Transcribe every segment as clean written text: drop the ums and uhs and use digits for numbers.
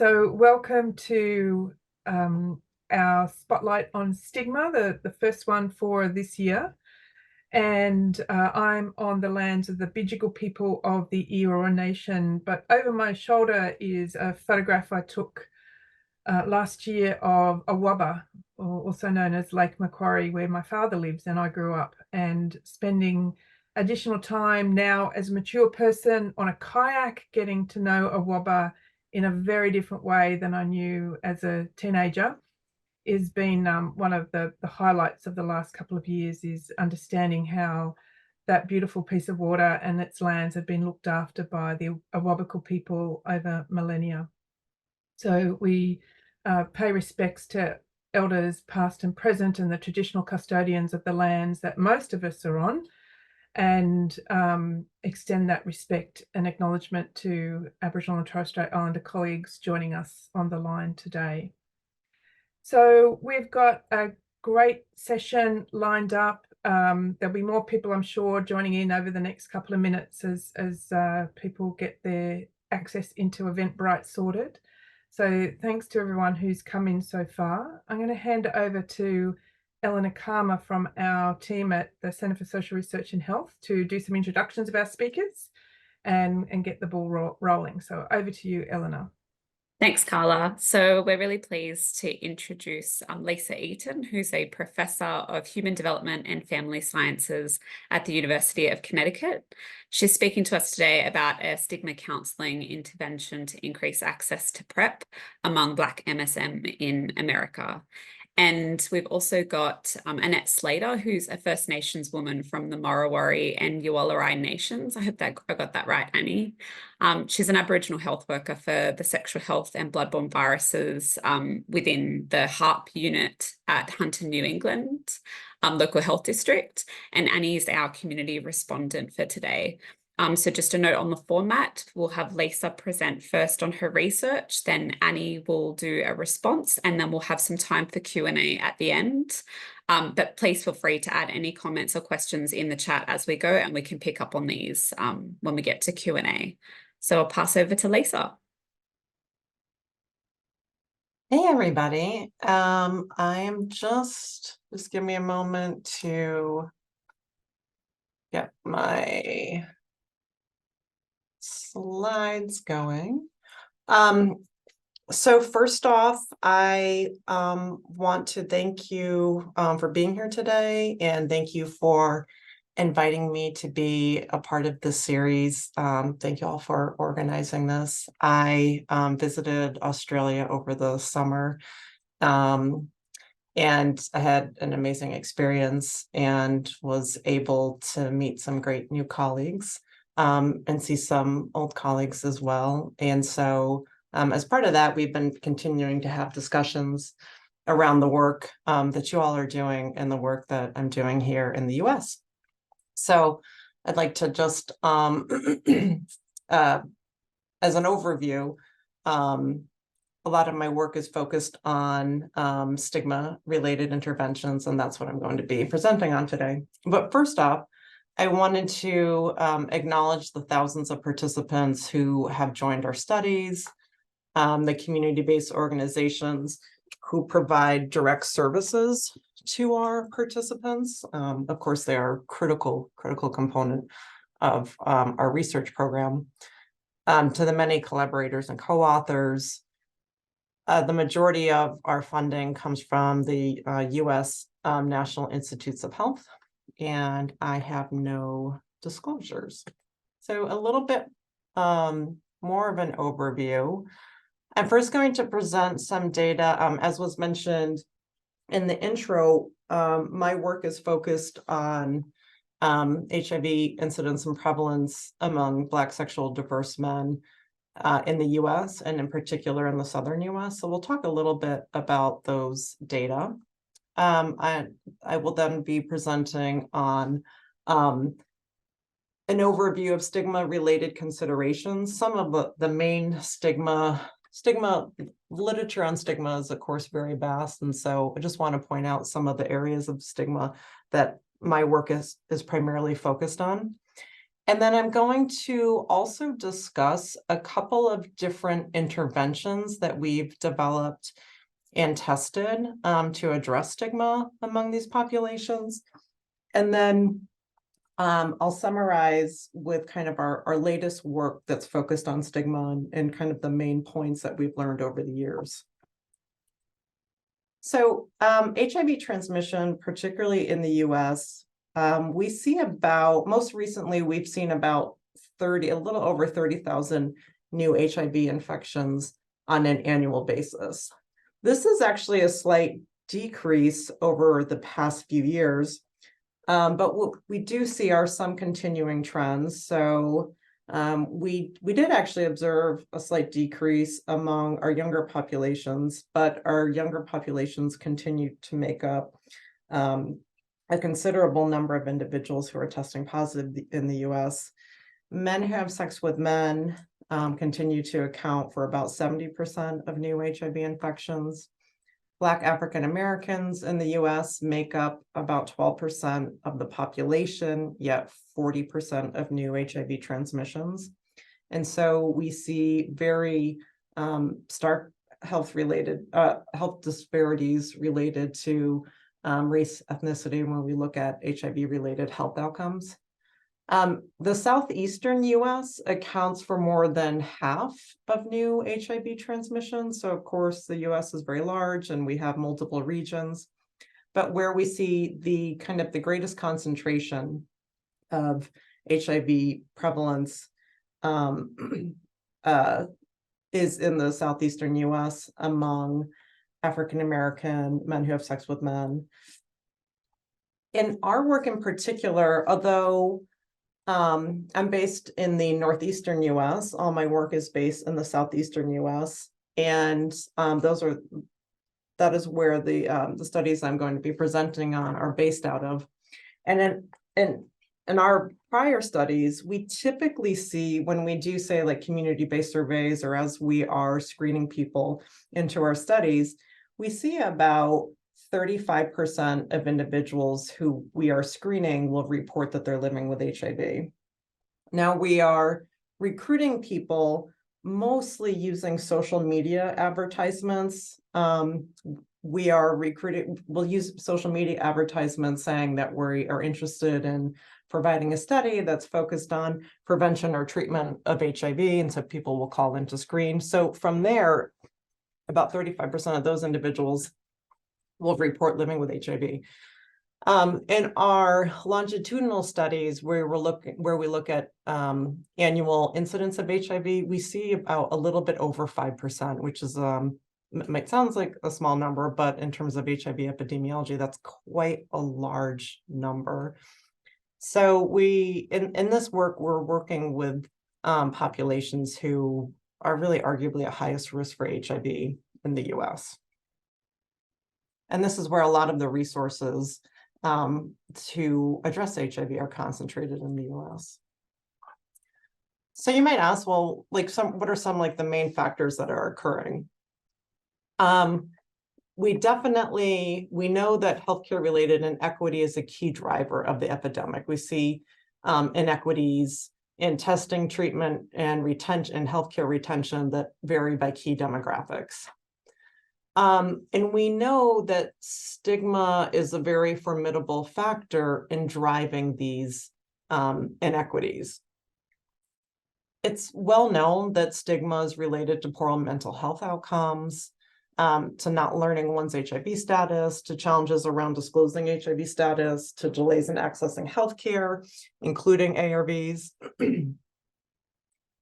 So welcome to our spotlight on stigma, the first one for this year. And I'm on the lands of the Bidjigal people of the Eora Nation, but over my shoulder is a photograph I took last year of Awaba, also known as Lake Macquarie, where my father lives and I grew up, and spending additional time now as a mature person on a kayak, getting to know Awaba in a very different way than I knew as a teenager, has been one of the highlights of the last couple of years, is understanding how that beautiful piece of water and its lands have been looked after by the Awabakal people over millennia. So we pay respects to elders past and present and the traditional custodians of the lands that most of us are on, and extend that respect and acknowledgement to Aboriginal and Torres Strait Islander colleagues joining us on the line today. So we've got a great session lined up. There'll be more people, I'm sure, joining in over the next couple of minutes as people get their access into Eventbrite sorted. So thanks to everyone who's come in so far. I'm going to hand it over to Eleanor Karma from our team at the Centre for Social Research and Health to do some introductions of our speakers and get the ball rolling. So over to you, Eleanor. Thanks, Carla. So we're really pleased to introduce Lisa Eaton, who's a Professor of Human Development and Family Sciences at the University of Connecticut. She's speaking to us today about a stigma counselling intervention to increase access to PrEP among Black MSM in America. And we've also got Annette Slater, who's a First Nations woman from the Murrawarri and Yuwalari Nations. I hope that I got that right, Annie. She's an Aboriginal health worker for the sexual health and bloodborne viruses within the HARP unit at Hunter, New England, local health district. And Annie is our community respondent for today. So just a note on the format, we'll have Lisa present first on her research, then Annie will do a response, and then we'll have some time for Q&A at the end. But please feel free to add any comments or questions in the chat as we go, and we can pick up on these when we get to Q&A. So I'll pass over to Lisa. Hey, everybody. I am just give me a moment to get my slides going. So first off, I want to thank you for being here today, and thank you for inviting me to be a part of this series. Thank you all for organizing this. I visited Australia over the summer, and I had an amazing experience and was able to meet some great new colleagues. And see some old colleagues as well. And so as part of that, we've been continuing to have discussions around the work that you all are doing and the work that I'm doing here in the US. So I'd like to just, as an overview, a lot of my work is focused on stigma-related interventions, and that's what I'm going to be presenting on today. But first off, I wanted to acknowledge the thousands of participants who have joined our studies, the community-based organizations who provide direct services to our participants. Of course, they are a critical component of our research program. To the many collaborators and co-authors. The majority of our funding comes from the US National Institutes of Health, and I have no disclosures. So a little bit more of an overview. I'm first going to present some data. As was mentioned in the intro, my work is focused on HIV incidence and prevalence among Black sexual diverse men in the US, and in particular in the Southern US. So we'll talk a little bit about those data. I will then be presenting on an overview of stigma-related considerations. Some of the main stigma literature on stigma is, of course, very vast, and so I just want to point out some of the areas of stigma that my work is primarily focused on. And then I'm going to also discuss a couple of different interventions that we've developed and tested to address stigma among these populations. And then I'll summarize with kind of our latest work that's focused on stigma and kind of the main points that we've learned over the years. So HIV transmission, particularly in the US, we see most recently, we've seen about a little over 30,000 new HIV infections on an annual basis. This is actually a slight decrease over the past few years, but what we do see are some continuing trends. So we did actually observe a slight decrease among our younger populations, but our younger populations continue to make up a considerable number of individuals who are testing positive in the US. Men who have sex with men continue to account for about 70% of new HIV infections. Black African Americans in the US make up about 12% of the population, yet 40% of new HIV transmissions. And so we see very stark health disparities related to race, ethnicity, when we look at HIV-related health outcomes. The southeastern US accounts for more than half of new HIV transmissions. So of course, the US is very large and we have multiple regions, but where we see the kind of the greatest concentration of HIV prevalence is in the southeastern US among African-American men who have sex with men. In our work in particular, although I'm based in the northeastern US, all my work is based in the southeastern US, and that is where the studies I'm going to be presenting on are based out of. And in our prior studies, we typically see, when we do say like community-based surveys, or as we are screening people into our studies, we see about 35% of individuals who we are screening will report that they're living with HIV. Now we are recruiting people mostly using social media advertisements. We'll use social media advertisements saying that we are interested in providing a study that's focused on prevention or treatment of HIV, and so people will call in to screen. So from there, about 35% of those individuals will report living with HIV. In our longitudinal studies, where we look at annual incidence of HIV, we see about a little bit over 5%, which is might sound like a small number, but in terms of HIV epidemiology, that's quite a large number. So in this work, we're working with populations who are really arguably at highest risk for HIV in the US. And this is where a lot of the resources to address HIV are concentrated in the US. So you might ask, well, what are some like the main factors that are occurring? We know that healthcare related inequity is a key driver of the epidemic. We see inequities in testing, treatment, and retention, and healthcare retention that vary by key demographics. And we know that stigma is a very formidable factor in driving these inequities. It's well known that stigma is related to poor mental health outcomes, to not learning one's HIV status, to challenges around disclosing HIV status, to delays in accessing healthcare, including ARVs.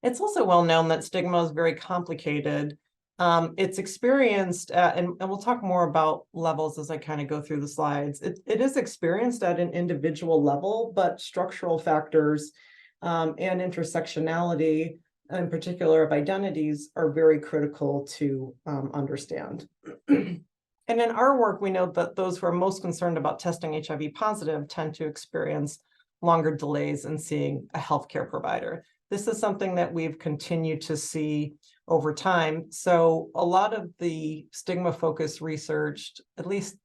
It's also well known that stigma is very complicated. It's experienced and we'll talk more about levels as I kind of go through the slides. It is experienced at an individual level, but structural factors and intersectionality, in particular of identities, are very critical to understand. And in our work, we know that those who are most concerned about testing HIV positive tend to experience longer delays in seeing a healthcare provider. This is something that we've continued to see over time. So a lot of the stigma-focused research, at least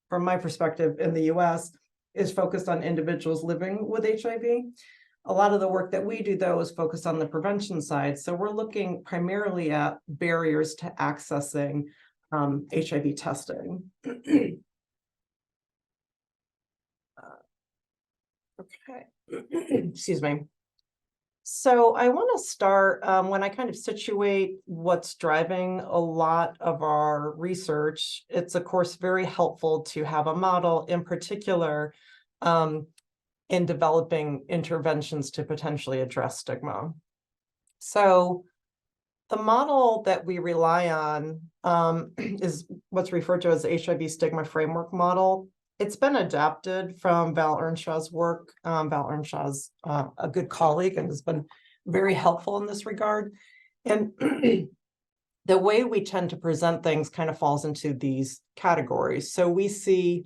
from my perspective in the US, is focused on individuals living with HIV. A lot of the work that we do, though, is focused on the prevention side. So we're looking primarily at barriers to accessing HIV testing. Okay, excuse me. So I want to start when I kind of situate what's driving a lot of our research. It's, of course, very helpful to have a model, in particular, in developing interventions to potentially address stigma. So the model that we rely on is what's referred to as the HIV stigma framework model. It's been adapted from Val Earnshaw's work. Val Earnshaw's a good colleague and has been very helpful in this regard. And the way we tend to present things kind of falls into these categories. So we see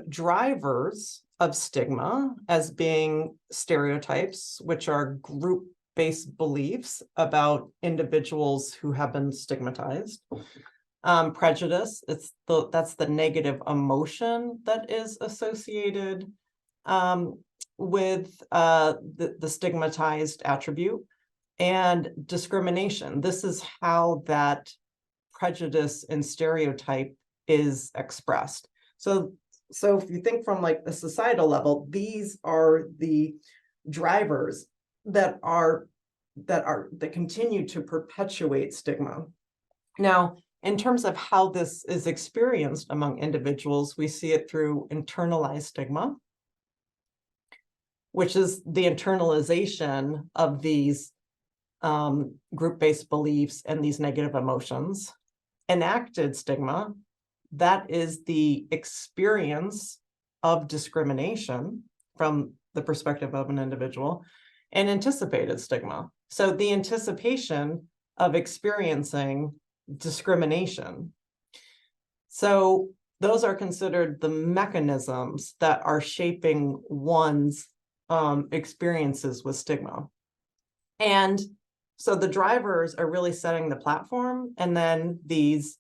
drivers of stigma as being stereotypes, which are group-based beliefs about individuals who have been stigmatized. Prejudice, that's the negative emotion that is associated with the stigmatized attribute. And discrimination, this is how that prejudice and stereotype is expressed. So if you think from like a societal level, these are the drivers that continue to perpetuate stigma. Now, in terms of how this is experienced among individuals, we see it through internalized stigma, which is the internalization of these group-based beliefs and these negative emotions. Enacted stigma, that is the experience of discrimination from the perspective of an individual. And anticipated stigma, so the anticipation of experiencing discrimination. So those are considered the mechanisms that are shaping one's experiences with stigma. And so the drivers are really setting the platform, and then these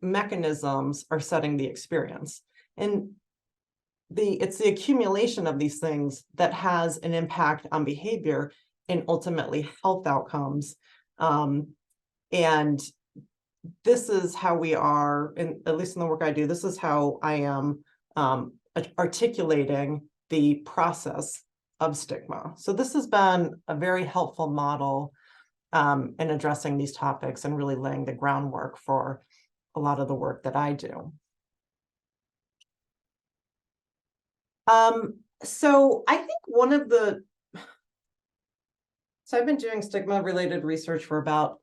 mechanisms are setting the experience. And it's the accumulation of these things that has an impact on behavior and ultimately health outcomes. And this is how we are, at least in the work I do, this is how I am articulating the process of stigma. So this has been a very helpful model in addressing these topics and really laying the groundwork for a lot of the work that I do. So I think so I've been doing stigma related research for about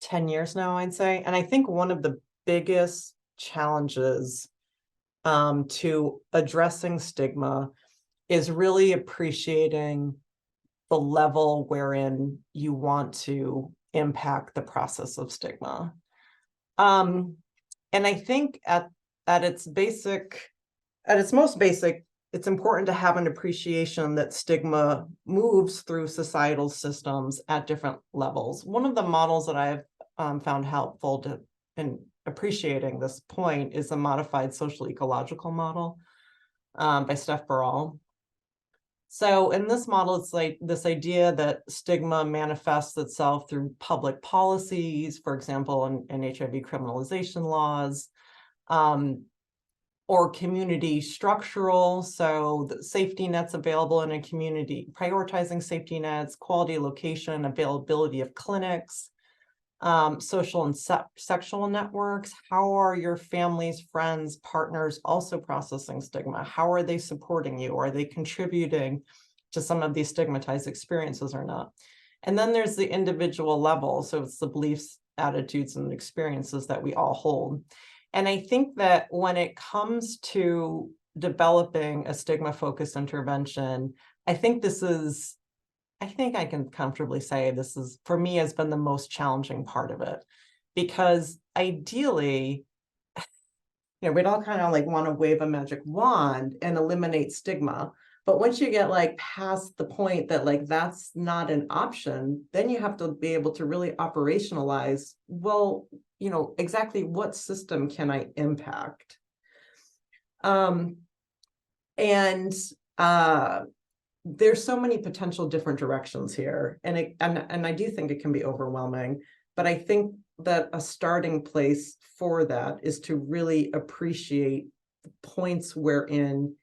10 years now, I'd say. And I think one of the biggest challenges to addressing stigma is really appreciating the level wherein you want to impact the process of stigma. And I think at its most basic, it's important to have an appreciation that stigma moves through societal systems at different levels. One of the models that I've found helpful in appreciating this point is a modified social ecological model by Steph Barral. So in this model, it's like this idea that stigma manifests itself through public policies, for example, in HIV criminalization laws, or community structural, so the safety nets available in a community, prioritizing safety nets, quality location, availability of clinics, social and sexual networks. How are your families, friends, partners also processing stigma? How are they supporting you? Are they contributing to some of these stigmatized experiences or not? And then there's the individual level. So it's the beliefs, attitudes, and experiences that we all hold. And I think that when it comes to developing a stigma-focused intervention, I think I can comfortably say this is, for me, has been the most challenging part of it. Because ideally, we'd all kind of like want to wave a magic wand and eliminate stigma. But once you get like past the point that like that's not an option, then you have to be able to really operationalize, well, exactly what system can I impact? there's so many potential different directions here, and I do think it can be overwhelming, but I think that a starting place for that is to really appreciate the points wherein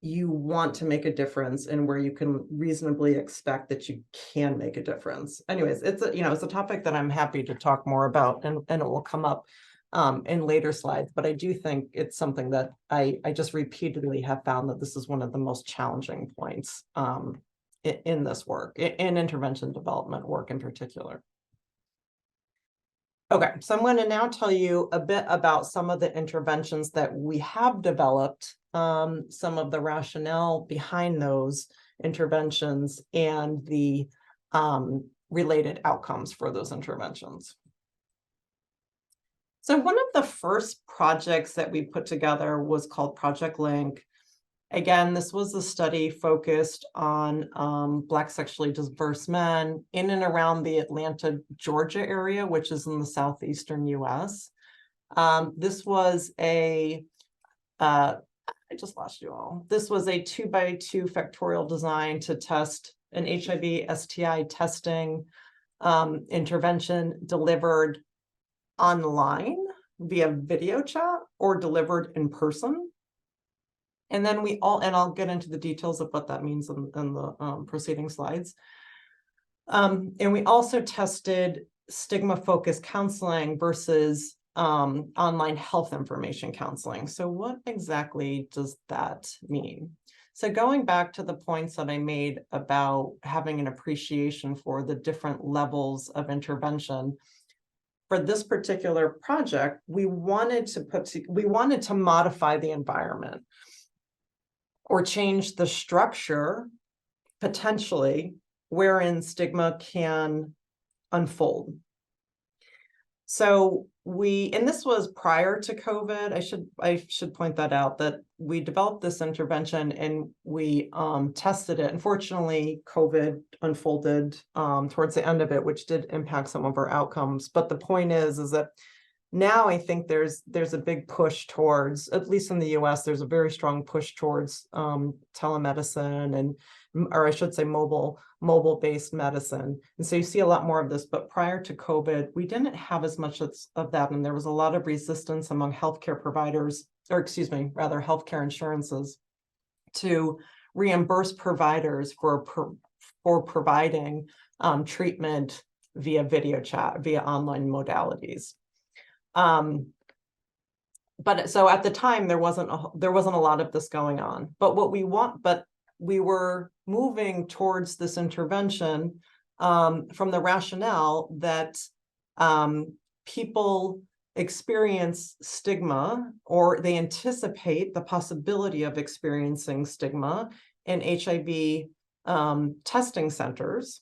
you want to make a difference and where you can reasonably expect that you can make a difference. Anyways, it's a topic that I'm happy to talk more about, and it will come up in later slides, but I do think it's something that I just repeatedly have found that this is one of the most challenging points in this work, in intervention development work in particular. Okay, so I'm going to now tell you a bit about some of the interventions that we have developed, some of the rationale behind those interventions, and the related outcomes for those interventions. So one of the first projects that we put together was called Project Link. Again, this was a study focused on Black sexually diverse men in and around the Atlanta, Georgia area, which is in the southeastern US. This was I just lost you all. This was a 2x2 factorial design to test an HIV STI testing intervention delivered online via video chat or delivered in person. And then I'll get into the details of what that means in the preceding slides. And we also tested stigma-focused counseling versus online health information counseling. So what exactly does that mean? So going back to the points that I made about having an appreciation for the different levels of intervention, for this particular project, we wanted to modify the environment or change the structure, potentially, wherein stigma can unfold. So and this was prior to COVID. I should point that out, that we developed this intervention and we tested it. Unfortunately, COVID unfolded towards the end of it, which did impact some of our outcomes. But the point is that now I think there's a big push towards, at least in the US, there's a very strong push towards telemedicine or I should say mobile-based medicine. And so you see a lot more of this, but prior to COVID, we didn't have as much of that. And there was a lot of resistance among healthcare providers, or excuse me, rather healthcare insurances, to reimburse providers for providing treatment via video chat, via online modalities. But so at the time there wasn't a lot of this going on, but we were moving towards this intervention from the rationale that people experience stigma, or they anticipate the possibility of experiencing stigma in HIV testing centers.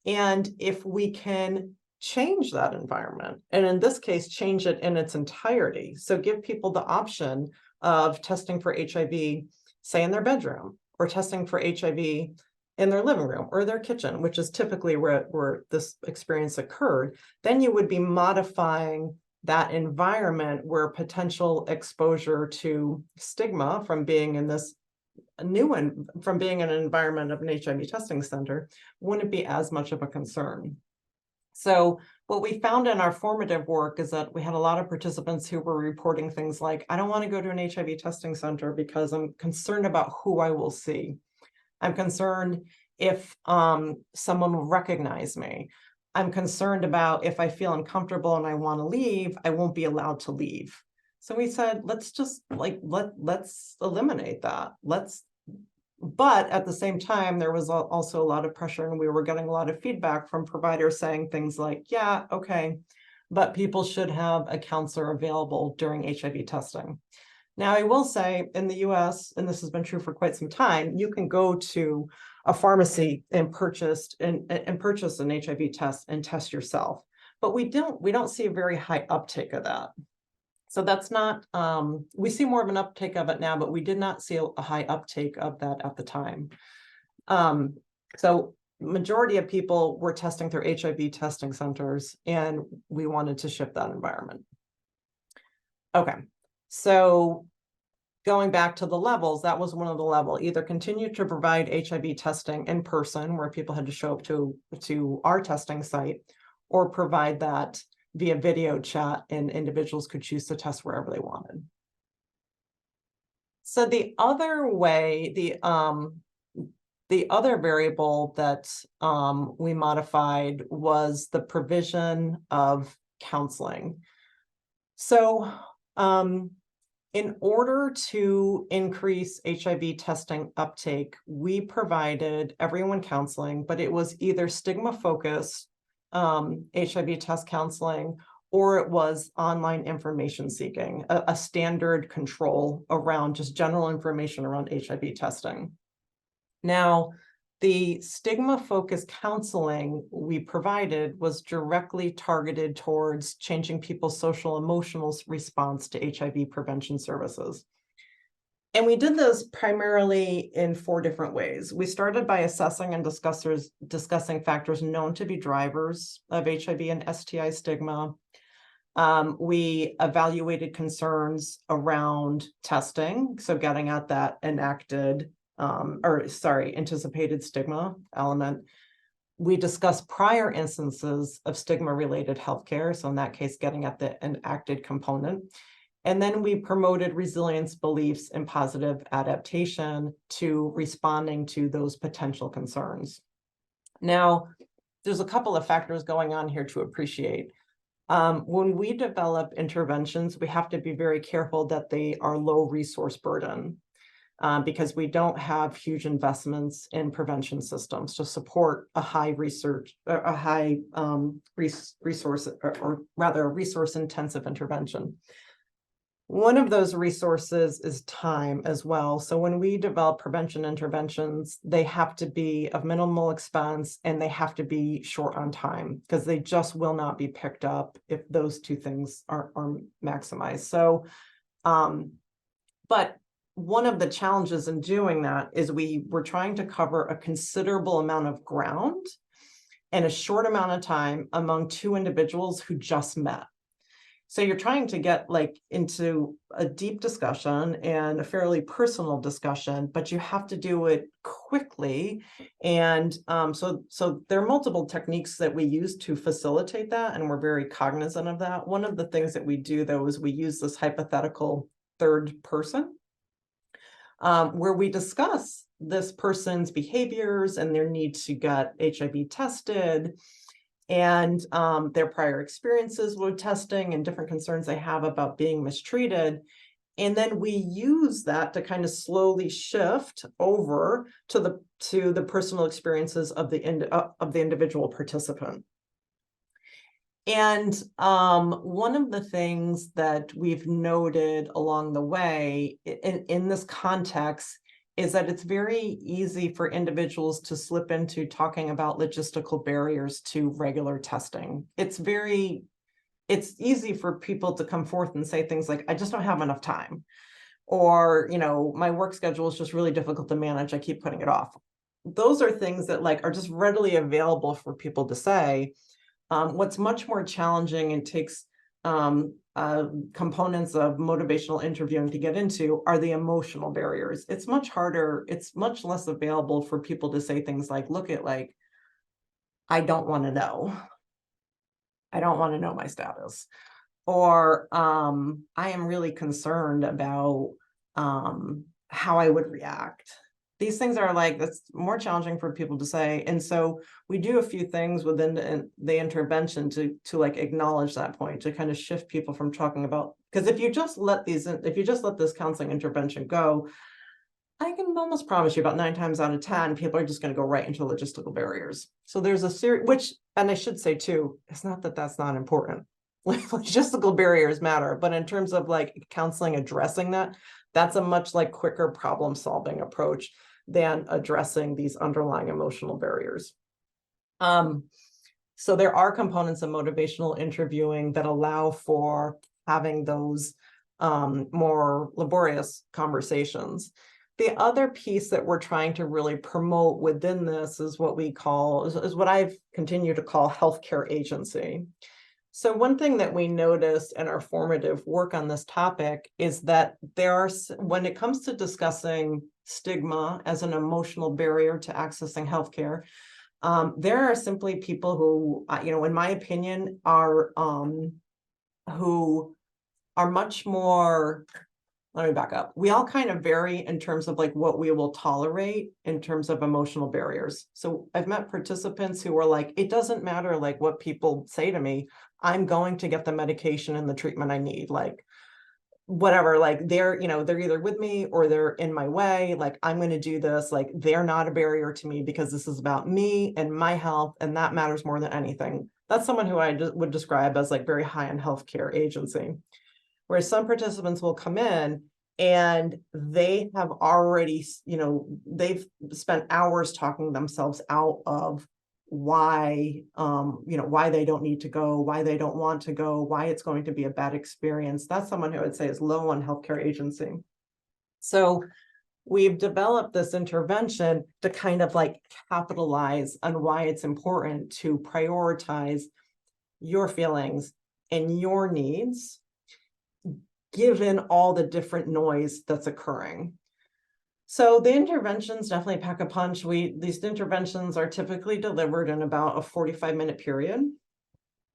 And if we can change that environment, and in this case, change it in its entirety. So give people the option of testing for HIV, say in their bedroom, or testing for HIV in their living room or their kitchen, which is typically where this experience occurred. Then you would be modifying that environment where potential exposure to stigma from being in this from being in an environment of an HIV testing center wouldn't be as much of a concern. So what we found in our formative work is that we had a lot of participants who were reporting things like, I don't want to go to an HIV testing center because I'm concerned about who I will see. I'm concerned if someone will recognize me. I'm concerned about if I feel uncomfortable and I want to leave, I won't be allowed to leave. So we said, let's just let's eliminate that. But at the same time, there was also a lot of pressure, and we were getting a lot of feedback from providers saying things like, yeah, okay, but people should have a counselor available during HIV testing. Now, I will say in the US, and this has been true for quite some time, you can go to a pharmacy and purchase an HIV test and test yourself. But we don't see a very high uptake of that. So that's not, we see more of an uptake of it now, but we did not see a high uptake of that at the time. So majority of people were testing through HIV testing centers, and we wanted to shift that environment. Okay, so going back to the levels, that was one of the levels. Either continue to provide HIV testing in person, where people had to show up to our testing site, or provide that via video chat, and individuals could choose to test wherever they wanted. So the other way, the other variable that we modified was the provision of counseling. So in order to increase HIV testing uptake, we provided everyone counseling, but it was either stigma-focused HIV test counseling, or it was online information seeking, a standard control around just general information around HIV testing. Now, the stigma-focused counseling we provided was directly targeted towards changing people's social emotional response to HIV prevention services. And we did this primarily in 4 different ways. We started by assessing and discussing factors known to be drivers of HIV and STI stigma. We evaluated concerns around testing, so getting at that anticipated stigma element. We discussed prior instances of stigma-related healthcare, so in that case, getting at the enacted component. And then we promoted resilience beliefs and positive adaptation to responding to those potential concerns. Now, there's a couple of factors going on here to appreciate. When we develop interventions, we have to be very careful that they are low resource burden, because we don't have huge investments in prevention systems to support a high resource intensive intervention. One of those resources is time as well. So when we develop prevention interventions, they have to be of minimal expense, and they have to be short on time, because they just will not be picked up if those 2 things are maximized. So, but one of the challenges in doing that is we were trying to cover a considerable amount of ground in a short amount of time among 2 individuals who just met. So you're trying to get into a deep discussion and a fairly personal discussion, but you have to do it quickly. And so there are multiple techniques that we use to facilitate that, and we're very cognizant of that. One of the things that we do, though, is we use this hypothetical third person, where we discuss this person's behaviors and their need to get HIV tested, and their prior experiences with testing and different concerns they have about being mistreated. And then we use that to kind of slowly shift over to the personal experiences of the individual participant. And one of the things that we've noted along the way in this context is that it's very easy for individuals to slip into talking about logistical barriers to regular testing. It's easy for people to come forth and say things like, I just don't have enough time, or, my work schedule is just really difficult to manage, I keep putting it off. Those are things that are just readily available for people to say. What's much more challenging and takes components of motivational interviewing to get into are the emotional barriers. It's much harder, it's much less available for people to say things like, I don't want to know. I don't want to know my status. Or I am really concerned about how I would react. These things are that's more challenging for people to say. And so we do a few things within the intervention to acknowledge that point, to kind of shift people from talking about, because if you just let this counseling intervention go, I can almost promise you about 9 times out of 10, people are just going to go right into logistical barriers. So there's a series, and I should say too, it's not that that's not important. Logistical barriers matter, but in terms of counseling addressing that's a much quicker problem solving approach than addressing these underlying emotional barriers. So there are components of motivational interviewing that allow for having those more laborious conversations. The other piece that we're trying to really promote within this is what I've continued to call healthcare agency. So one thing that we noticed in our formative work on this topic is that there are, when it comes to discussing stigma as an emotional barrier to accessing healthcare, there are simply people who, in my opinion, are who are much more. Let me back up. We all kind of vary in terms of like what we will tolerate in terms of emotional barriers. So I've met participants who are like, it doesn't matter like what people say to me, I'm going to get the medication and the treatment I need. Like whatever, like they're either with me or they're in my way. Like I'm going to do this. Like they're not a barrier to me because this is about me and my health. And that matters more than anything. That's someone who I would describe as like very high in healthcare agency. Whereas some participants will come in and they have already, they've spent hours talking themselves out of why, why they don't need to go, why they don't want to go, why it's going to be a bad experience. That's someone who I would say is low on healthcare agency. So we've developed this intervention to kind of like capitalize on why it's important to prioritize your feelings and your needs, given all the different noise that's occurring. So the interventions definitely pack a punch. These interventions are typically delivered in about a 45-minute period.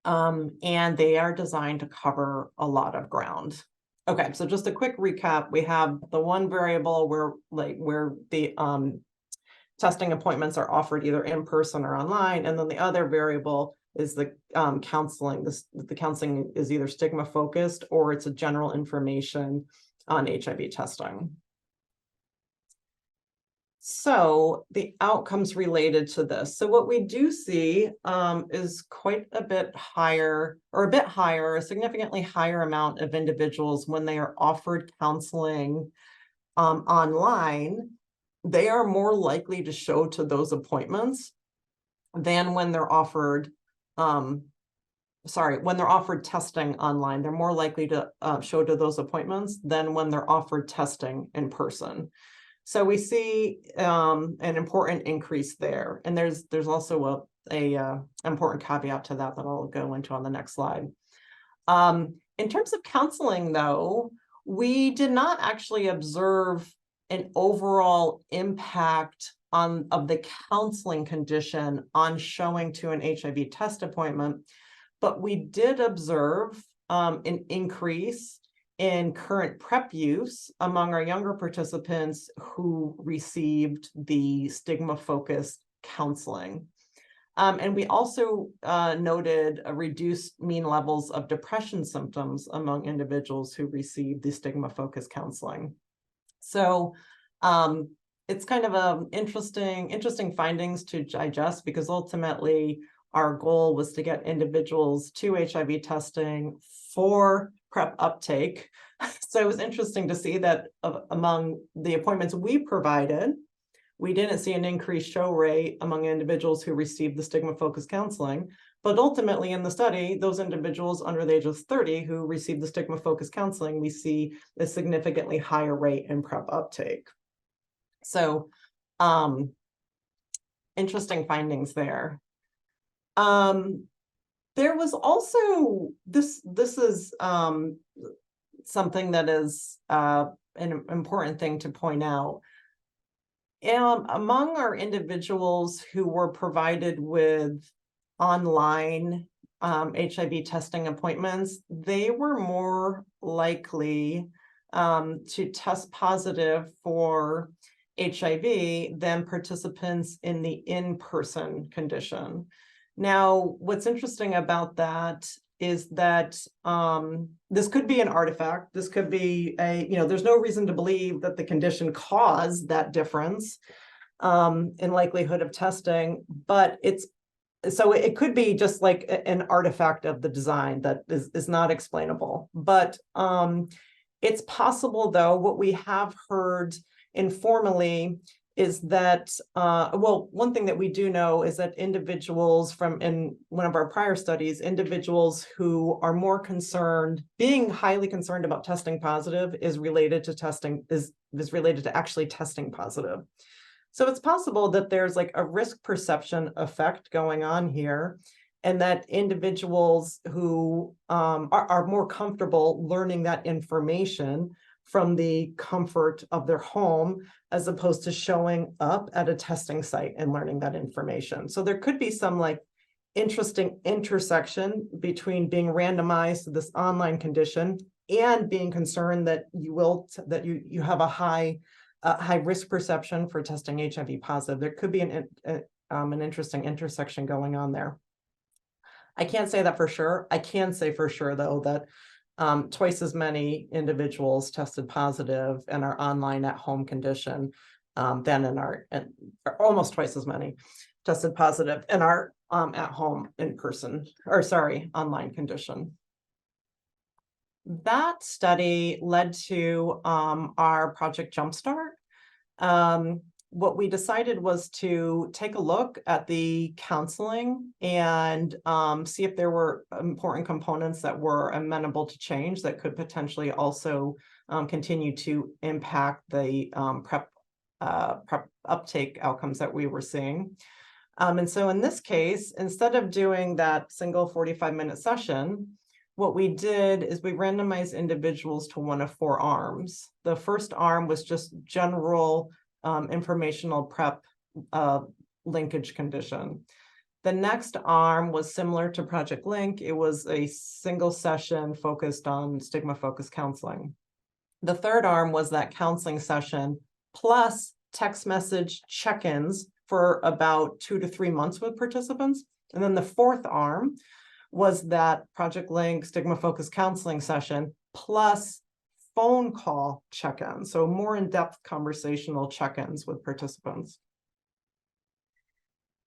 And they are designed to cover a lot of ground. Okay, so just a quick recap. We have the one variable where the testing appointments are offered either in person or online. And then the other variable is the counseling. The counseling is either stigma focused or it's a general information on HIV testing. So the outcomes related to this. So what we do see is quite a bit higher, a significantly higher amount of individuals when they are offered counseling online, they are more likely to show to those appointments than when they're offered when they're offered testing online. They're more likely to show to those appointments than when they're offered testing in person. So we see an important increase there. And there's also a important caveat to that I'll go into on the next slide. In terms of counseling, though, we did not actually observe an overall impact of the counseling condition on showing to an HIV test appointment, but we did observe an increase in current PrEP use among our younger participants who received the stigma-focused counseling. And we also noted a reduced mean levels of depression symptoms among individuals who received the stigma-focused counseling. So it's kind of interesting findings to digest, because ultimately our goal was to get individuals to HIV testing for PrEP uptake. So it was interesting to see that among the appointments we provided, we didn't see an increased show rate among individuals who received the stigma-focused counseling. But ultimately in the study, those individuals under the age of 30 who received the stigma-focused counseling, we see a significantly higher rate in PrEP uptake. So interesting findings there. There was also, this is something that is an important thing to point out. Among our individuals who were provided with online HIV testing appointments, they were more likely to test positive for HIV than participants in the in-person condition. Now, what's interesting about that is that this could be an artifact. This could be there's no reason to believe that the condition caused that difference in likelihood of testing, but it could be just like an artifact of the design that is not explainable. But it's possible, though. What we have heard informally is that, one thing that we do know is that individuals in one of our prior studies, individuals who are more concerned, being highly concerned about testing positive is related to actually testing positive. So it's possible that there's like a risk perception effect going on here. and that individuals who are more comfortable learning that information from the comfort of their home, as opposed to showing up at a testing site and learning that information. So there could be some like interesting intersection between being randomized to this online condition and being concerned that you have a high risk perception for testing HIV positive. There could be an interesting intersection going on there. I can't say that for sure. I can say for sure, though, that twice as many individuals tested positive in our online at home condition than in our, almost twice as many tested positive in our at home online condition. That study led to our Project Jumpstart. What we decided was to take a look at the counseling and see if there were important components that were amenable to change that could potentially also continue to impact the PrEP uptake outcomes that we were seeing. And so in this case, instead of doing that single 45-minute session, what we did is we randomized individuals to one of 4 arms. The first arm was just general informational PrEP linkage condition. The next arm was similar to Project Link. It was a single session focused on stigma-focused counseling. The third arm was that counseling session plus text message check-ins for about 2 to 3 months with participants. And then the fourth arm was that Project Link stigma-focused counseling session plus phone call check-ins, so more in-depth conversational check-ins with participants.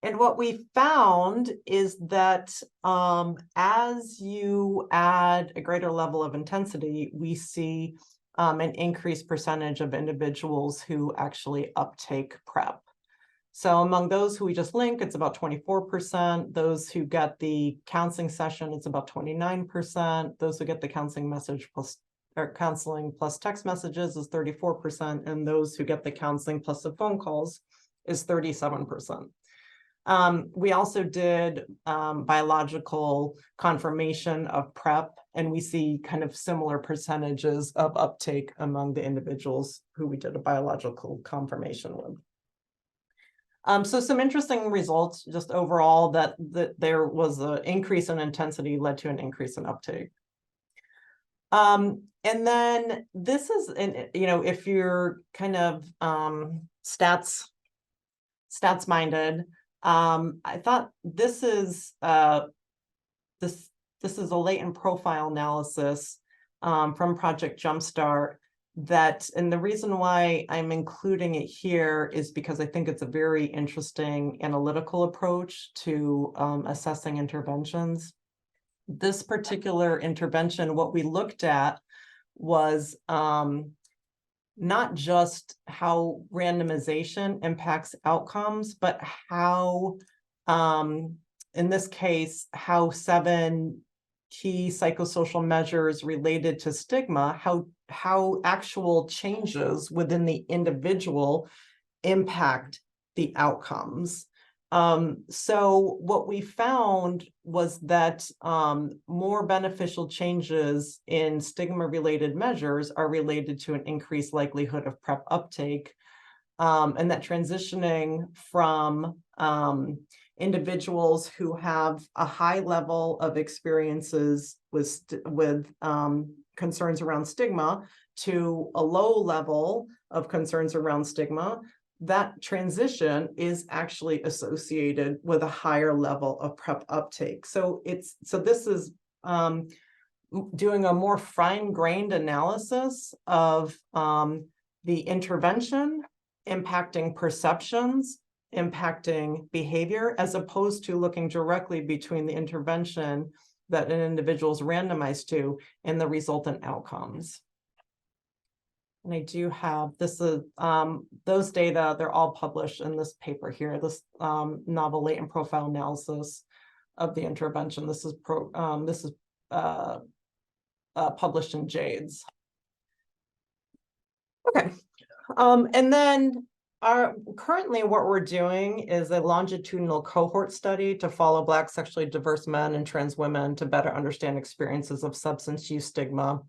And what we found is that as you add a greater level of intensity, we see an increased percentage of individuals who actually uptake PrEP. So among those who we just link, it's about 24%. Those who get the counseling session, it's about 29%. Those who get the counseling message plus or counseling plus text messages is 34%. And those who get the counseling plus the phone calls is 37%. We also did biological confirmation of PrEP, and we see kind of similar percentages of uptake among the individuals who we did a biological confirmation with. So some interesting results just overall that there was an increase in intensity led to an increase in uptake. And then this is, if you're kind of stats minded, I thought this is a latent profile analysis from Project Jumpstart and the reason why I'm including it here is because I think it's a very interesting analytical approach to assessing interventions. This particular intervention, what we looked at was not just how randomization impacts outcomes, but how, in this case, how 7 key psychosocial measures related to stigma, how actual changes within the individual impact the outcomes. So what we found was that more beneficial changes in stigma-related measures are related to an increased likelihood of PrEP uptake, and that transitioning from individuals who have a high level of experiences with concerns around stigma to a low level of concerns around stigma, that transition is actually associated with a higher level of PrEP uptake. So this is doing a more fine-grained analysis of the intervention impacting perceptions, impacting behavior, as opposed to looking directly between the intervention that an individual is randomized to and the resultant outcomes. And I do have those data, they're all published in this paper here, this novel latent profile analysis of the intervention. This is published in JADES. Okay, and then Currently what we're doing is a longitudinal cohort study to follow Black sexually diverse men and trans women to better understand experiences of substance use stigma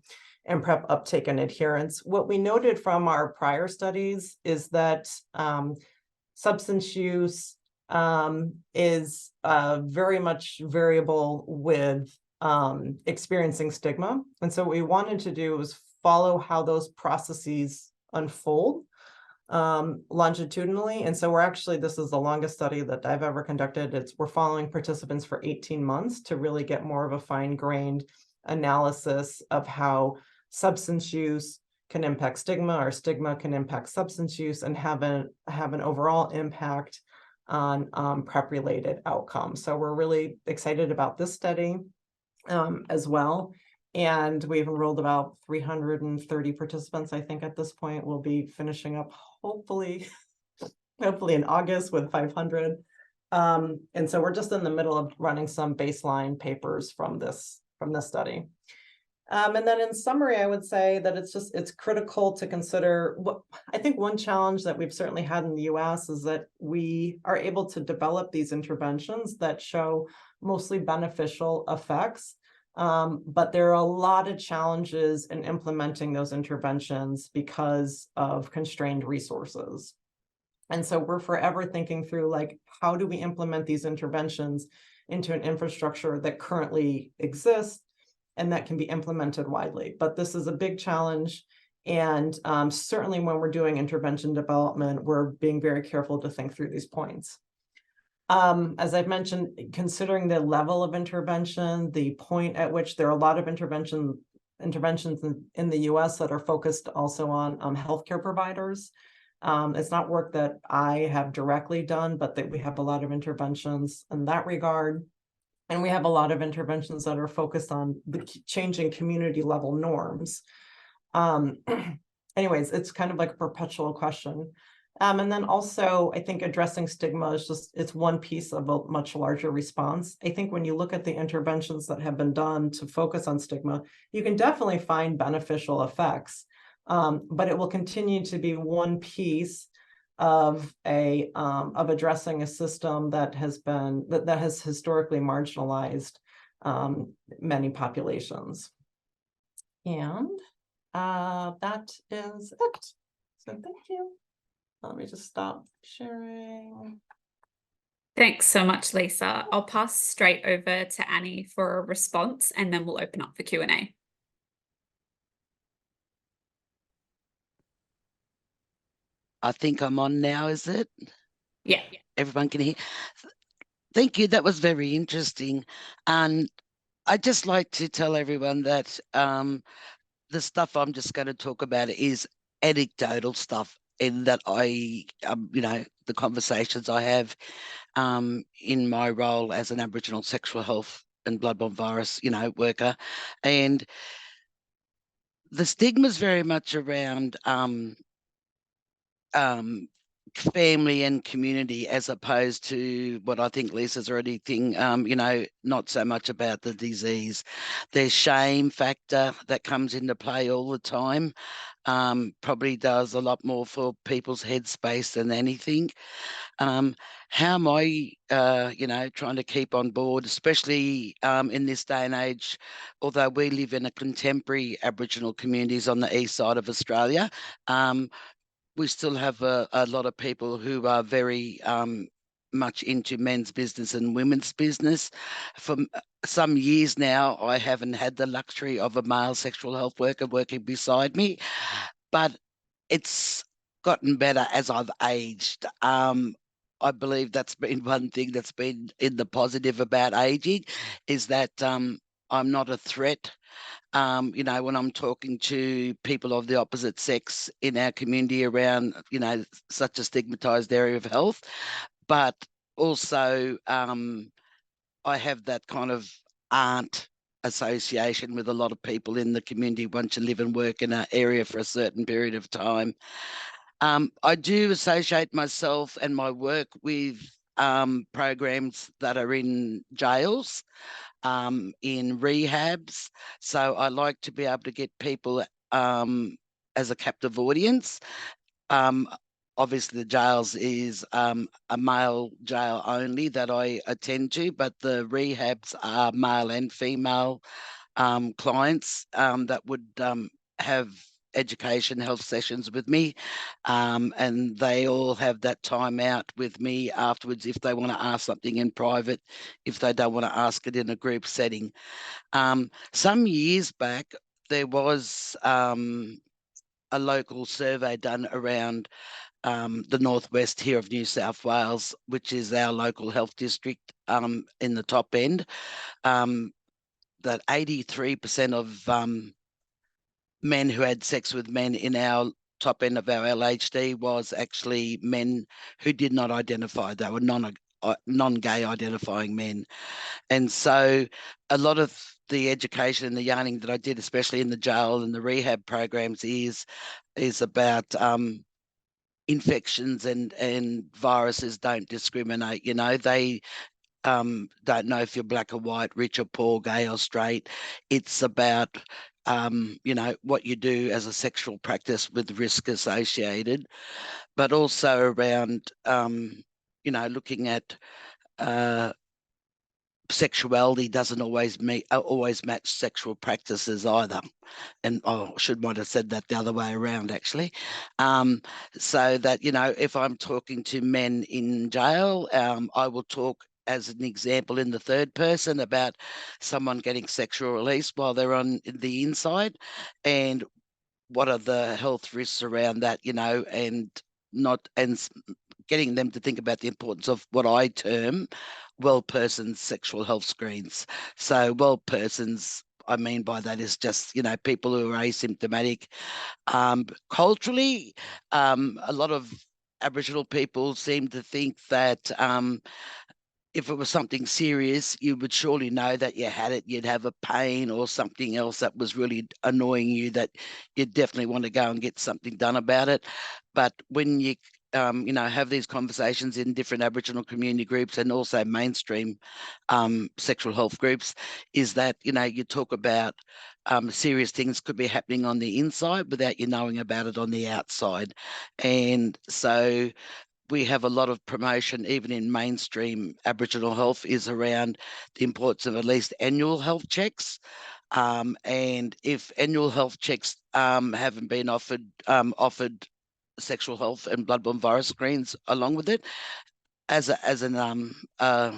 and PrEP uptake and adherence. What we noted from our prior studies is that substance use is very much variable with experiencing stigma. And so what we wanted to do was follow how those processes unfold longitudinally. And so this is the longest study that I've ever conducted. We're following participants for 18 months to really get more of a fine-grained analysis of how substance use can impact stigma, or stigma can impact substance use, and have an overall impact on PrEP-related outcomes. So we're really excited about this study as well. And we've enrolled about 330 participants, I think, at this point. We'll be finishing up hopefully in August with 500. And so we're just in the middle of running some baseline papers from this study. And then in summary, I would say that it's critical to consider I think one challenge that we've certainly had in the US is that we are able to develop these interventions that show mostly beneficial effects. But there are a lot of challenges in implementing those interventions because of constrained resources. And so we're forever thinking through, like, how do we implement these interventions into an infrastructure that currently exists and that can be implemented widely. But this is a big challenge. And certainly when we're doing intervention development, we're being very careful to think through these points. As I've mentioned, considering the level of intervention, the point at which there are a lot of interventions in the US that are focused also on healthcare providers. It's not work that I have directly done, but that we have a lot of interventions in that regard. And we have a lot of interventions that are focused on changing community level norms. Anyways, it's kind of like a perpetual question. And then also, I think addressing stigma is it's one piece of a much larger response. I think when you look at the interventions that have been done to focus on stigma, you can definitely find beneficial effects, but it will continue to be one piece of addressing a system that has historically marginalized many populations. And that is it. So thank you. Let me just stop sharing. Thanks so much, Lisa. I'll pass straight over to Annie for a response, and then we'll open up for Q&A. I think I'm on now, is it? Yeah. Everyone can hear. Thank you. That was very interesting. And I'd just like to tell everyone that the stuff I'm just going to talk about is anecdotal stuff, in that the conversations I have in my role as an Aboriginal sexual health and bloodborne virus, worker. And the stigma is very much around family and community, as opposed to what I think Lisa's already not so much about the disease. There's shame factor that comes into play all the time, probably does a lot more for people's headspace than anything. How am I, trying to keep on board, especially in this day and age, although we live in a contemporary Aboriginal communities on the east side of Australia, we still have a lot of people who are very much into men's business and women's business. For some years now, I haven't had the luxury of a male sexual health worker working beside me, but it's gotten better as I've aged. I believe that's been one thing that's been in the positive about aging, is that I'm not a threat. When I'm talking to people of the opposite sex in our community around, such a stigmatized area of health, but also I have that kind of aunt association with a lot of people in the community once you live and work in an area for a certain period of time. I do associate myself and my work with programs that are in jails, in rehabs. So I like to be able to get people as a captive audience. obviously the jails is a male jail only that I attend to, but the rehabs are male and female clients that would have education health sessions with me, and they all have that time out with me afterwards if they want to ask something in private, if they don't want to ask it in a group setting. Some years back, there was a local survey done around the northwest here of New South Wales, which is our local health district in the top end, that 83% of men who had sex with men in our top end of our LHD was actually men who did not identify. They were non-gay identifying men. And so a lot of the education and the yarning that I did, especially in the jail and the rehab programs, is about infections and viruses don't discriminate. You know, they don't know if you're black or white, rich or poor, gay or straight. It's about what you do as a sexual practice with risk associated, but also around looking at sexuality doesn't always match sexual practices either. And might have said that the other way around, actually. So that, if I'm talking to men in jail, I will talk as an example in the third person about someone getting sexual release while they're on the inside, and what are the health risks around that, and getting them to think about the importance of what I term well persons sexual health screens. So well persons, I mean by that is just, people who are asymptomatic. Culturally, a lot of Aboriginal people seem to think that if it was something serious, you would surely know that you had it. You'd have a pain or something else that was really annoying you, that you'd definitely want to go and get something done about it. But when you have these conversations in different Aboriginal community groups and also mainstream sexual health groups, is that, you talk about serious things could be happening on the inside without you knowing about it on the outside. And so we have a lot of promotion, even in mainstream Aboriginal health, is around the importance of at least annual health checks. And if annual health checks haven't been offered sexual health and bloodborne virus screens along with it, as a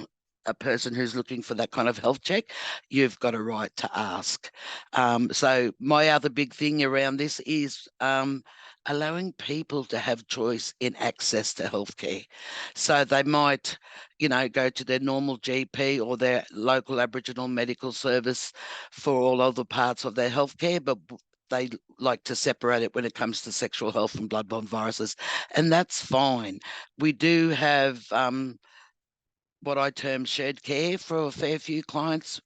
person who's looking for that kind of health check, you've got a right to ask. So my other big thing around this is allowing people to have choice in access to healthcare. So they might, go to their normal GP or their local Aboriginal medical service for all other parts of their healthcare, but they like to separate it when it comes to sexual health and bloodborne viruses, and that's fine. We do have what I term shared care for a fair few clients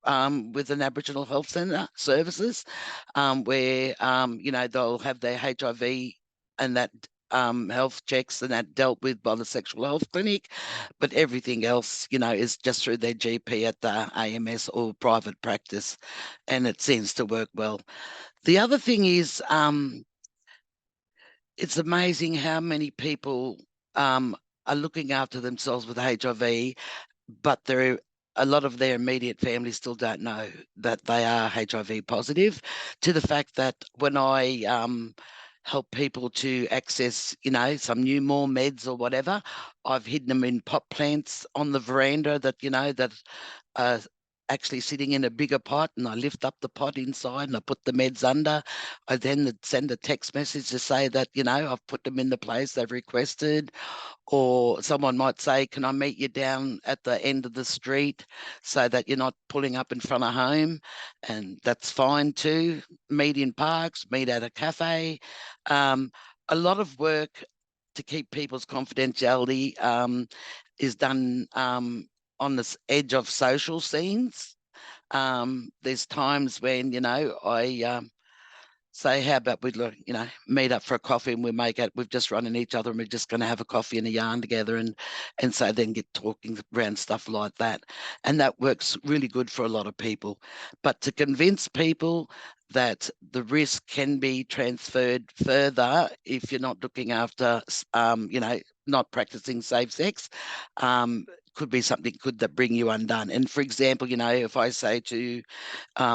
with an Aboriginal Health Centre services, where they'll have their HIV and that health checks and that dealt with by the sexual health clinic, but everything else, is just through their GP at the AMS or private practice, and it seems to work well. The other thing is, it's amazing how many people are looking after themselves with HIV, but a lot of their immediate family still don't know that they are HIV positive, to the fact that when I help people to access, some new more meds or whatever, I've hidden them in pot plants on the veranda that, that are actually sitting in a bigger pot, and I lift up the pot inside and I put the meds under. I then send a text message to say that, I've put them in the place they've requested. Or someone might say, can I meet you down at the end of the street so that you're not pulling up in front of home? And that's fine too. Meet in parks, meet at a cafe. A lot of work to keep people's confidentiality is done on this edge of social scenes. There's times when, say, how about we, you know, meet up for a coffee and we make it, we've just run in each other and we're just going to have a coffee and a yarn together, and so then get talking around stuff like that. And that works really good for a lot of people. But to convince people that the risk can be transferred further if you're not looking after, you know, not practicing safe sex, could be something good that bring you undone. And for example, you know, if I say to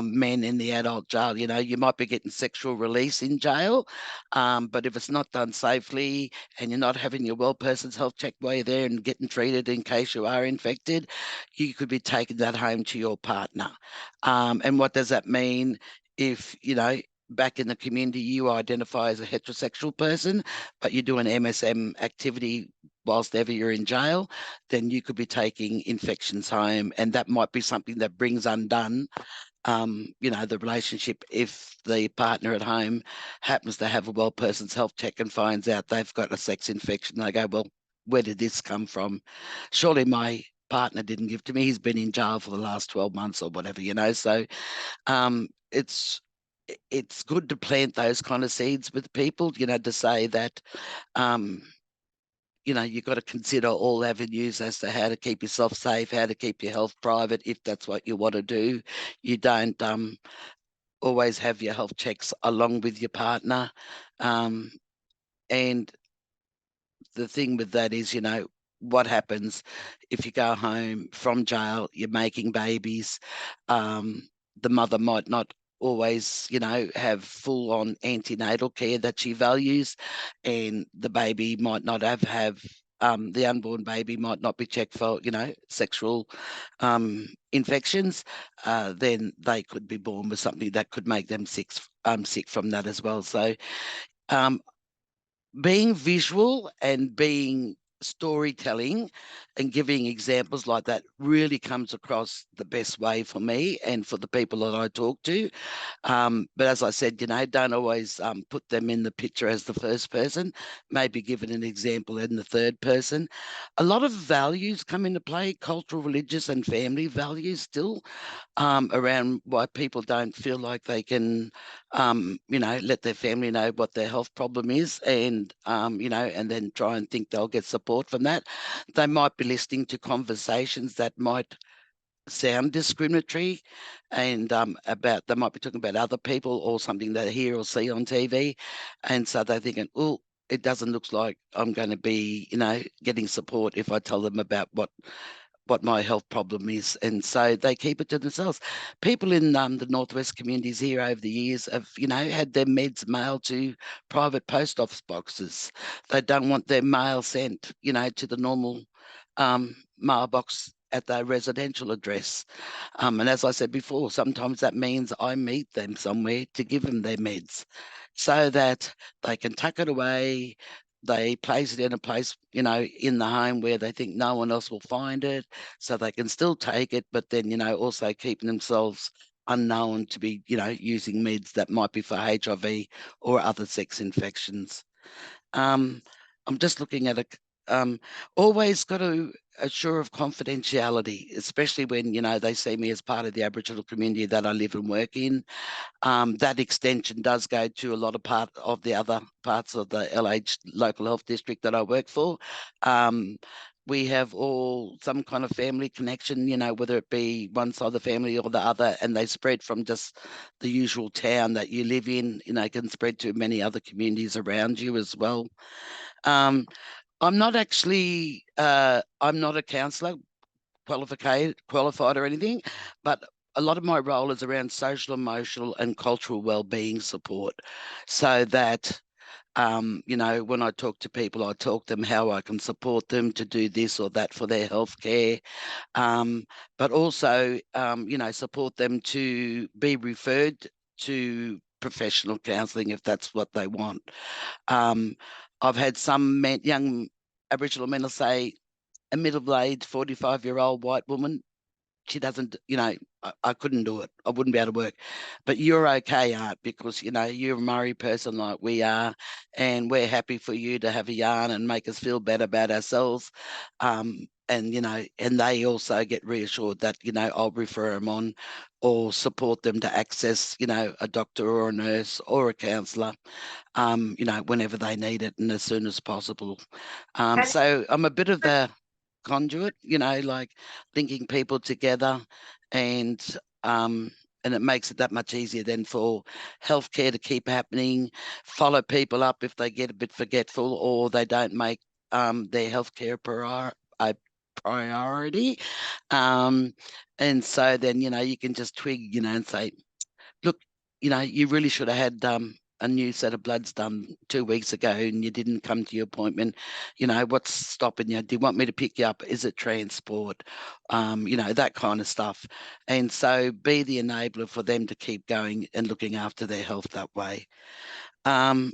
men in the adult jail, you know, you might be getting sexual release in jail, but if it's not done safely and you're not having your well person's health check while you're there and getting treated in case you are infected, you could be taking that home to your partner. And what does that mean if, you know, back in the community, you identify as a heterosexual person, but you do an MSM activity whilst ever you're in jail, then you could be taking infections home, and that might be something that brings undone you know, the relationship if the partner at home happens to have a well person's health check and finds out they've got a sex infection. They go, well, where did this come from? Surely my partner didn't give to me. He's been in jail for the last 12 months or whatever, you know. So it's good to plant those kind of seeds with people, you know, to say that you know, you've got to consider all avenues as to how to keep yourself safe, how to keep your health private, if that's what you want to do. You don't always have your health checks along with your partner. And the thing with that is, you know, what happens if you go home from jail, you're making babies, the mother might not always, you know, have full on antenatal care that she values, and the baby might not have the unborn baby might not be checked for, you know, sexual infections, then they could be born with something that could make them sick from that as well. So being visual and being storytelling and giving examples like that really comes across the best way for me and for the people that I talk to. But as I said, you know, don't always put them in the picture as the first person, maybe give it an example in the third person. A lot of values come into play, cultural, religious and family values still, around why people don't feel like they can, you know, let their family know what their health problem is, and, you know, and then try and think they'll get support from that. They might be listening to conversations that might sound discriminatory, and they might be talking about other people or something they hear or see on TV, and so they're thinking, oh, it doesn't look like I'm going to be, you know, getting support if I tell them about what my health problem is, and so they keep it to themselves. People in the Northwest communities here over the years have, you know, had their meds mailed to private post office boxes. They don't want their mail sent, you know, to the normal mailbox at their residential address. And as I said before, sometimes that means I meet them somewhere to give them their meds so that they can tuck it away. They place it in a place, you know, in the home where they think no one else will find it, so they can still take it, but then, you know, also keeping themselves unknown to be, you know, using meds that might be for HIV or other sex infections. I'm just looking at it. Always got to assure of confidentiality, especially when, you know, they see me as part of the Aboriginal community that I live and work in. That extension does go to a lot of part of the other parts of the LH local health district that I work for. We have all some kind of family connection, you know, whether it be one side of the family or the other, and they spread from just the usual town that you live in, you know, can spread to many other communities around you as well. I'm not actually, I'm not a counsellor, qualified or anything, but a lot of my role is around social, emotional and cultural well-being support, so that you know, when I talk to people, I talk to them how I can support them to do this or that for their healthcare, but also, you know, support them to be referred to professional counselling if that's what they want. I've had some young Aboriginal men will say, a middle-aged 45-year-old white woman, she doesn't, you know, I couldn't do it. I wouldn't be able to work. But you're okay, Art, because, you know, you're a Murray person like we are, and we're happy for you to have a yarn and make us feel better about ourselves. and and they also get reassured that I'll refer them on or support them to access a doctor or a nurse or a counsellor whenever they need it and as soon as possible. And So I'm a bit of the conduit, like linking people together, and it makes it that much easier then for healthcare to keep happening, follow people up if they get a bit forgetful or they don't make their healthcare a priority. And so then, you can just twig, and say, look, you really should have had a new set of bloods done 2 weeks ago and you didn't come to your appointment. What's stopping you? Do you want me to pick you up? Is it transport? That kind of stuff. And so be the enabler for them to keep going and looking after their health that way. Annie,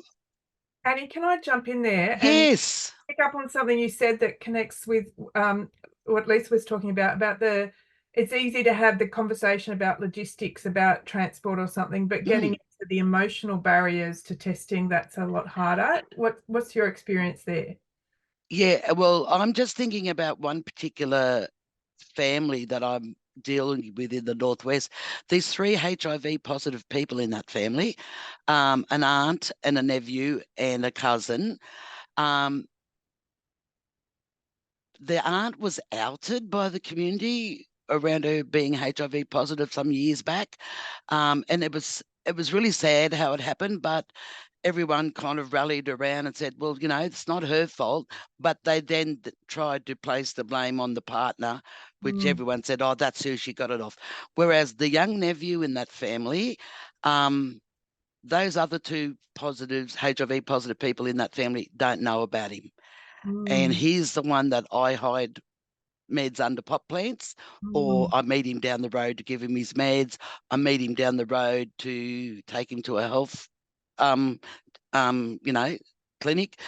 can I jump in there and Yes. pick up on something you said that connects with what Lisa was talking about it's easy to have the conversation about logistics, about transport or something, but getting into the emotional barriers to testing, that's a lot harder. What's your experience there? Yeah, well, I'm just thinking about one particular family that I'm dealing with in the Northwest. There's 3 HIV positive people in that family, an aunt and a nephew and a cousin. The aunt was outed by the community around her being HIV positive some years back, and it was really sad how it happened, but everyone kind of rallied around and said, well, it's not her fault, but they then tried to place the blame on the partner, which everyone said, oh, that's who she got it off. Whereas the young nephew in that family, those other 2 positives, HIV positive people in that family, don't know about him. And he's the one that I hide meds under pot plants, or I meet him down the road to give him his meds. I meet him down the road to take him to a health, clinic,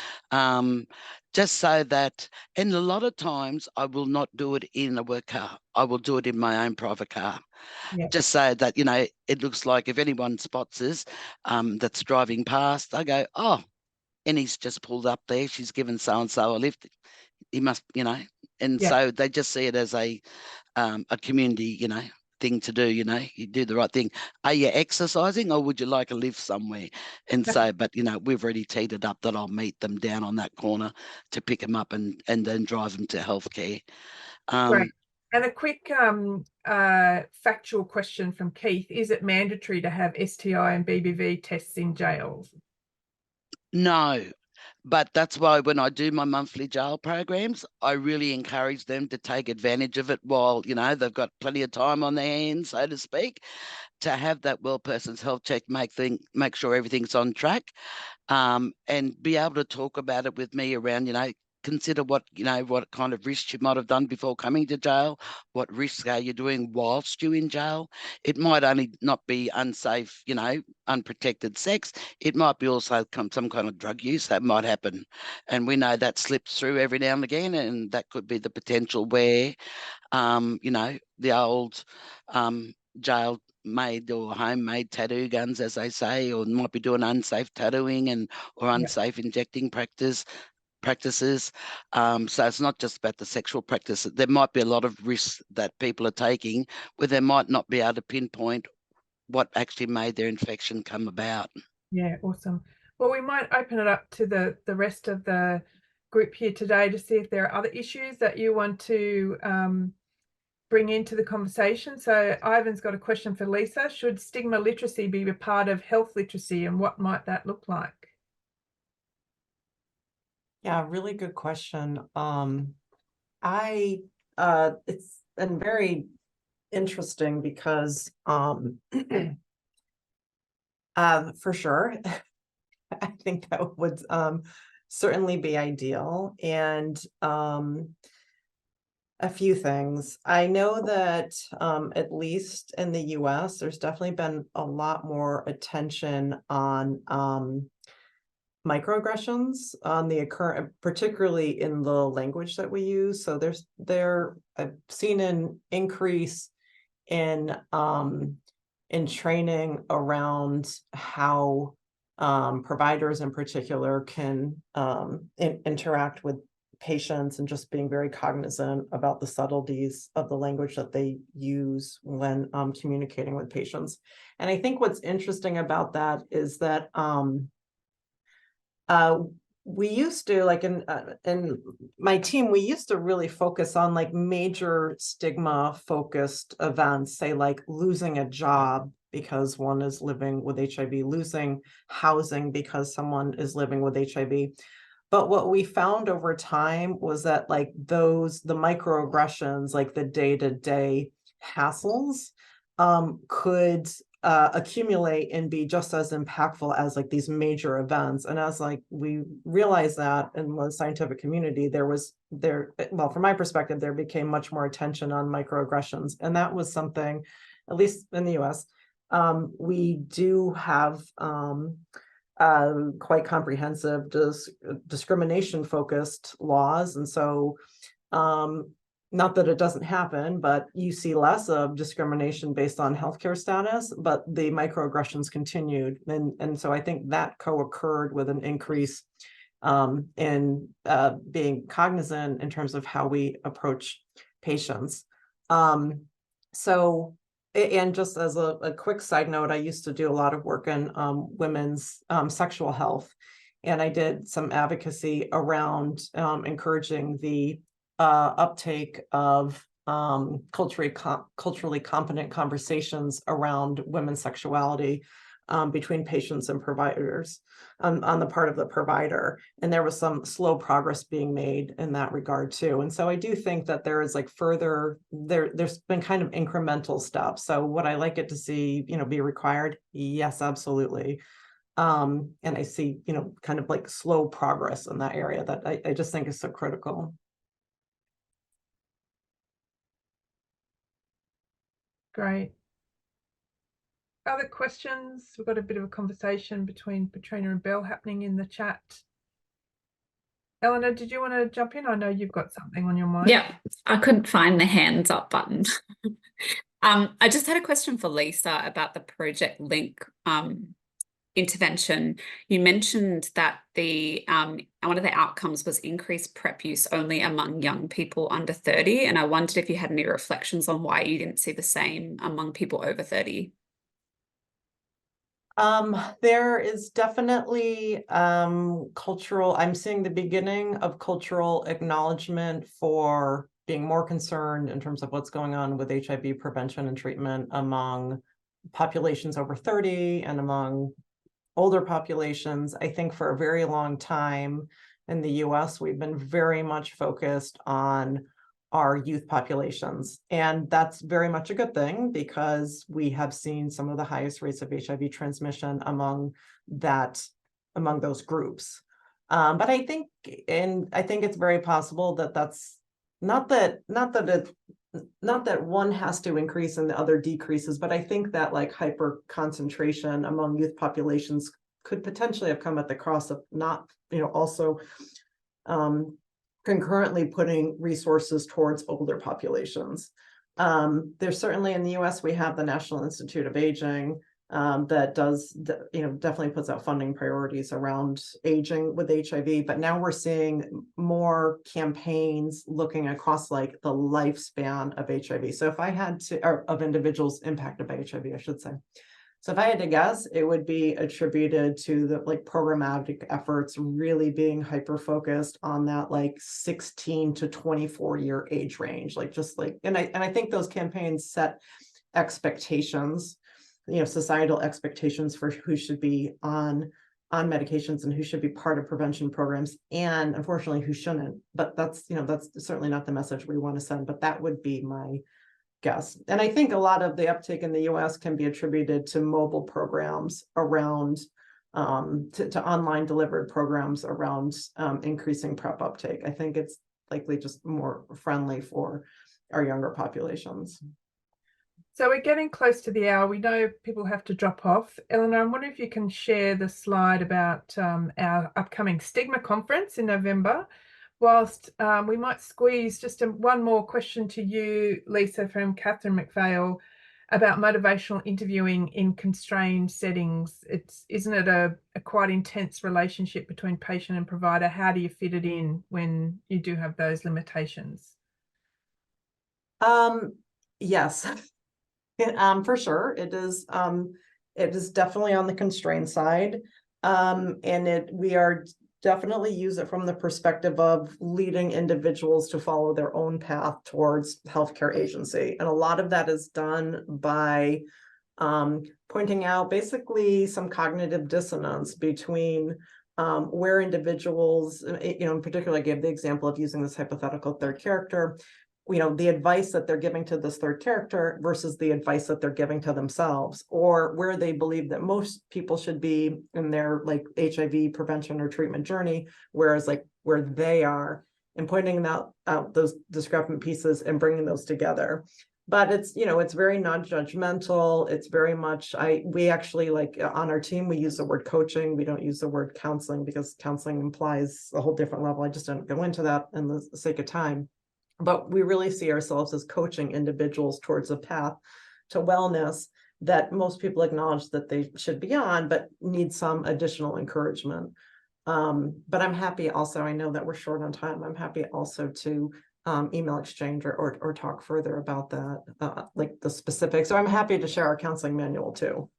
just so that, and a lot of times I will not do it in a work car. I will do it in my own private car. Yeah. Just so that, it looks like if anyone spots us that's driving past, I go, oh, and he's just pulled up there. She's given so-and-so a lift. He must, and Yeah. so they just see it as a community, thing to do. You do the right thing. Are you exercising or would you like to live somewhere? And so, but we've already teed it up that I'll meet them down on that corner to pick them up and then drive them to healthcare. Great. And a quick factual question from Keith: is it mandatory to have STI and BBV tests in jails? No, but that's why when I do my monthly jail programs, I really encourage them to take advantage of it while, they've got plenty of time on their hands, so to speak, to have that well person's health check, make sure everything's on track, and be able to talk about it with me around, consider what kind of risks you might have done before coming to jail. What risks are you doing whilst you're in jail? It might only not be unsafe, unprotected sex. It might be also some kind of drug use that might happen. And we know that slips through every now and again, and that could be the potential where, the old jail made or homemade tattoo guns, as they say, or might be doing unsafe tattooing or unsafe injecting practices. So it's not just about the sexual practice. There might be a lot of risks that people are taking where they might not be able to pinpoint what actually made their infection come about. Yeah, awesome. Well, we might open it up to the rest of the group here today to see if there are other issues that you want to bring into the conversation. So Ivan's got a question for Lisa. Should stigma literacy be a part of health literacy, and what might that look like? Yeah, really good question. It's been very interesting because for sure, I think that would certainly be ideal. And a few things. I know that at least in the US, there's definitely been a lot more attention on microaggressions on the occurrence, particularly in the language that we use. So I've seen an increase in training around how providers in particular can interact with patients and just being very cognizant about the subtleties of the language that they use when communicating with patients. And I think what's interesting about that is that we used to, like in my team, we used to really focus on like major stigma focused events, say like losing a job because one is living with HIV, losing housing because someone is living with HIV. But what we found over time was that like the microaggressions, like the day-to-day hassles, could accumulate and be just as impactful as like these major events. And as like we realized that in the scientific community, well, from my perspective, there became much more attention on microaggressions. And that was something, at least in the US, we do have quite comprehensive discrimination focused laws. And so not that it doesn't happen, but you see less of discrimination based on healthcare status, but the microaggressions continued. And so I think that co-occurred with an increase in being cognizant in terms of how we approach patients. And just as a quick side note, I used to do a lot of work in women's sexual health. And I did some advocacy around encouraging the uptake of culturally competent conversations around women's sexuality between patients and providers on the part of the provider. And there was some slow progress being made in that regard too. And so I do think that there is like there's been kind of incremental steps. So would I like it to see, be required? Yes, absolutely. And I see, kind of like slow progress in that area that I just think is so critical. Great. Other questions? We've got a bit of a conversation between Patrina and Belle happening in the chat. Eleanor, did you want to jump in? I know you've got something on your mind. Yeah, I couldn't find the hands up button. I just had a question for Lisa about the Project Link intervention. You mentioned that one of the outcomes was increased PrEP use only among young people under 30. And I wondered if you had any reflections on why you didn't see the same among people over 30. There is definitely I'm seeing the beginning of cultural acknowledgement for being more concerned in terms of what's going on with HIV prevention and treatment among populations over 30 and among older populations. I think for a very long time in the US, we've been very much focused on our youth populations. And that's very much a good thing because we have seen some of the highest rates of HIV transmission among those groups. But I think it's very possible that that's not that one has to increase and the other decreases, but I think that like hyper concentration among youth populations could potentially have come at the cost of not, also concurrently putting resources towards older populations. There's certainly in the US, we have the National Institute of Aging that does, definitely puts out funding priorities around aging with HIV, but now we're seeing more campaigns looking across like the lifespan of HIV. So if I had to, or of individuals impacted by HIV, I should say. So if I had to guess, it would be attributed to the like programmatic efforts really being hyper-focused on that like 16 to 24 year age range, and I think those campaigns set expectations, societal expectations for who should be on medications and who should be part of prevention programs, and unfortunately who shouldn't. But that's certainly not the message we want to send, but that would be my guess. And I think a lot of the uptake in the US can be attributed to mobile programs around to online delivered programs around increasing PrEP uptake. I think it's likely just more friendly for our younger populations. So we're getting close to the hour. We know people have to drop off. Eleanor, I wonder if you can share the slide about our upcoming Stigma conference in November. Whilst we might squeeze just one more question to you, Lisa, from Catherine McPhail. about motivational interviewing in constrained settings. Isn't it a quite intense relationship between patient and provider? How do you fit it in when you do have those limitations? Yes, for sure. It is definitely on the constrained side. And we are definitely use it from the perspective of leading individuals to follow their own path towards healthcare agency. And a lot of that is done by pointing out basically some cognitive dissonance between where individuals, in particular, I gave the example of using this hypothetical third character, the advice that they're giving to this third character versus the advice that they're giving to themselves, or where they believe that most people should be in their like HIV prevention or treatment journey, whereas like where they are, and pointing out those discrepant pieces and bringing those together. But it's very non-judgmental. It's very much, we actually, like on our team, we use the word coaching. We don't use the word counseling because counseling implies a whole different level. I just don't go into that in the sake of time. But we really see ourselves as coaching individuals towards a path to wellness that most people acknowledge that they should be on, but need some additional encouragement. But I'm happy also, I know that we're short on time. I'm happy also to email exchange or talk further about that, like the specifics. So I'm happy to share our counseling manual too.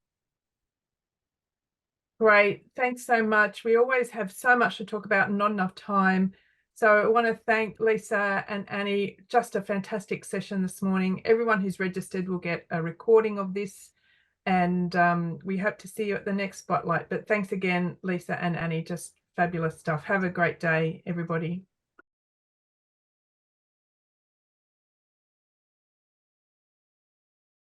Great. Thanks so much. We always have so much to talk about and not enough time. So I want to thank Lisa and Annie. Just a fantastic session this morning. Everyone who's registered will get a recording of this, and we hope to see you at the next Spotlight. But thanks again, Lisa and Annie. Just fabulous stuff. Have a great day, everybody.